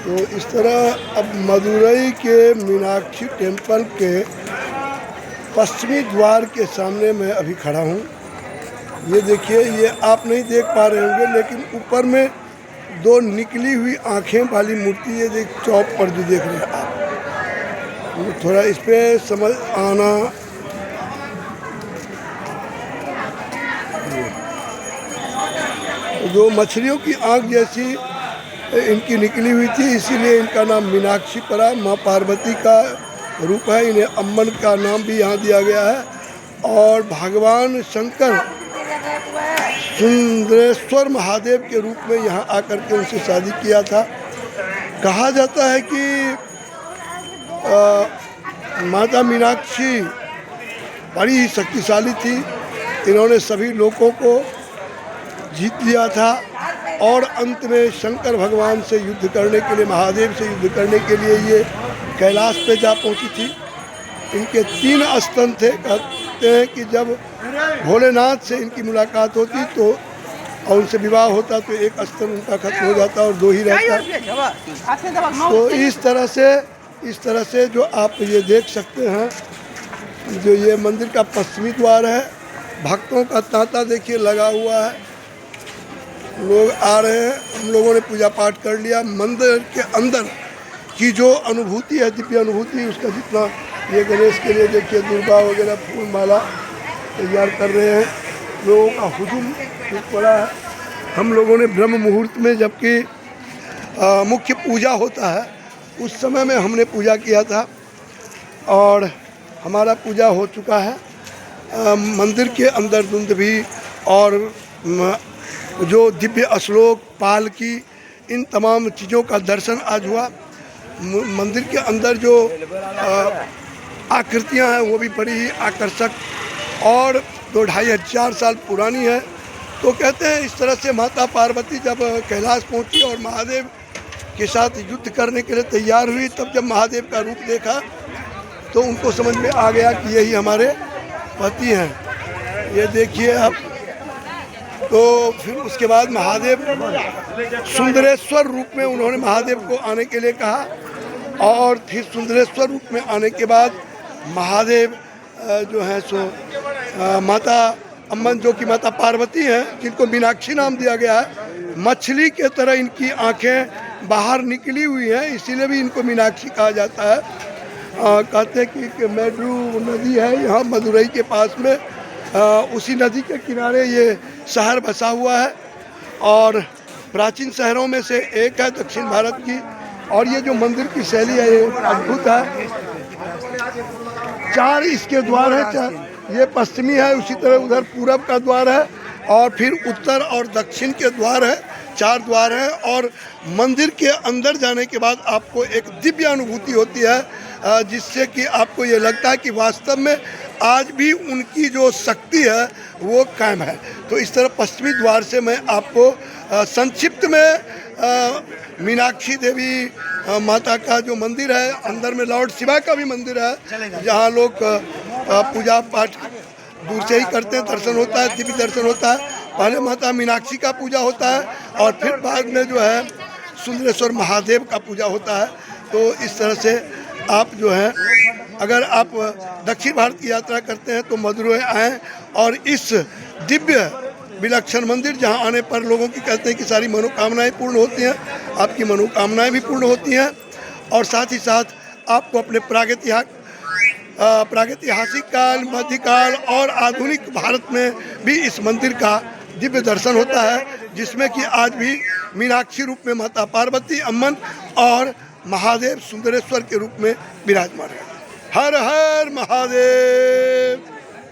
तो इस तरह अब मदुरई के मीनाक्षी टेम्पल के पश्चिमी द्वार के सामने मैं अभी खड़ा हूँ। ये देखिए, ये आप नहीं देख पा रहे होंगे, लेकिन ऊपर में दो निकली हुई आँखें वाली मूर्ति, ये देख चौक पर जो देख रहे हैं आप, थोड़ा इस पर समझ आना। जो मछलियों की आँख जैसी इनकी निकली हुई थी, इसीलिए इनका नाम मीनाक्षी पड़ा। माँ पार्वती का रूप है, इन्हें अम्मन का नाम भी यहाँ दिया गया है। और भगवान शंकर सुंदरेश्वर महादेव के रूप में यहाँ आकर के उनसे शादी किया था। कहा जाता है कि माता मीनाक्षी बड़ी ही शक्तिशाली थी। इन्होंने सभी लोगों को जीत लिया था और अंत में शंकर भगवान से युद्ध करने के लिए, महादेव से युद्ध करने के लिए ये कैलाश पे जा पहुंची थी। इनके 3 स्तन थे। कहते हैं कि जब भोलेनाथ से इनकी मुलाकात होती तो और उनसे विवाह होता तो एक स्तन उनका खत्म हो जाता और 2 ही रहता। तो इस तरह से जो आप ये देख सकते हैं, जो ये मंदिर का पश्चिमी द्वार है, भक्तों का तांता देखिए लगा हुआ है। लोग आ रहे हैं, हम लोगों ने पूजा पाठ कर लिया। मंदिर के अंदर की जो अनुभूति है, दिव्य अनुभूति, उसका जितना, ये गणेश के लिए देखिए दुर्गा वगैरह फूल माला तैयार कर रहे हैं। लोगों का हुजूम खूब पड़ा है। हम लोगों ने ब्रह्म मुहूर्त में, जबकि मुख्य पूजा होता है, उस समय में हमने पूजा किया था और हमारा पूजा हो चुका है। मंदिर के अंदर दुंदुभी और जो दिव्य श्लोक, पालकी, इन तमाम चीज़ों का दर्शन आज हुआ। मंदिर के अंदर जो आकृतियां हैं वो भी बड़ी ही आकर्षक और 2-2,500 साल पुरानी है। तो कहते हैं इस तरह से माता पार्वती जब कैलाश पहुंची और महादेव के साथ युद्ध करने के लिए तैयार हुई, तब जब महादेव का रूप देखा तो उनको समझ में आ गया कि यही हमारे पति हैं। ये देखिए आप। तो फिर उसके बाद महादेव सुंदरेश्वर रूप में उन्होंने महादेव को आने के लिए कहा और फिर सुंदरेश्वर रूप में आने के बाद महादेव जो है सो माता अम्मन, जो कि माता पार्वती हैं, जिनको मीनाक्षी नाम दिया गया है, मछली के तरह इनकी आंखें बाहर निकली हुई हैं, इसीलिए भी इनको मीनाक्षी कहा जाता है। कहते हैं कि मेड्रू नदी है यहाँ मदुरई के पास में, उसी नदी के किनारे ये शहर बसा हुआ है और प्राचीन शहरों में से एक है दक्षिण भारत की। और ये जो मंदिर की शैली है ये अद्भुत है। 4 इसके द्वार हैं, ये पश्चिमी है, उसी तरह उधर पूरब का द्वार है और फिर उत्तर और दक्षिण के द्वार है। 4 द्वार हैं और मंदिर के अंदर जाने के बाद आपको एक दिव्य अनुभूति होती है, जिससे कि आपको ये लगता है कि वास्तव में आज भी उनकी जो शक्ति है वो कायम है। तो इस तरह पश्चिमी द्वार से मैं आपको संक्षिप्त में मीनाक्षी देवी माता का जो मंदिर है, अंदर में लॉर्ड शिवा का भी मंदिर है, जहाँ लोग पूजा पाठ दूर से ही करते हैं, दर्शन होता है, दिव्य दर्शन होता है। पहले माता मीनाक्षी का पूजा होता है और फिर बाद में जो है सुंदरेश्वर महादेव का पूजा होता है। तो इस तरह से आप जो है, अगर आप दक्षिण भारत की यात्रा करते हैं तो मदुरई आएँ और इस दिव्य विलक्षण मंदिर, जहां आने पर लोगों की कहते हैं कि सारी मनोकामनाएं पूर्ण होती हैं, आपकी मनोकामनाएं भी पूर्ण होती हैं और साथ ही साथ आपको अपने प्रागैतिहासिक काल, मध्यकाल और आधुनिक भारत में भी इस मंदिर का दिव्य दर्शन होता है, जिसमें कि आज भी मीनाक्षी रूप में माता पार्वती, अम्मन और महादेव सुंदरेश्वर के रूप में विराजमान है। हर हर महादेव।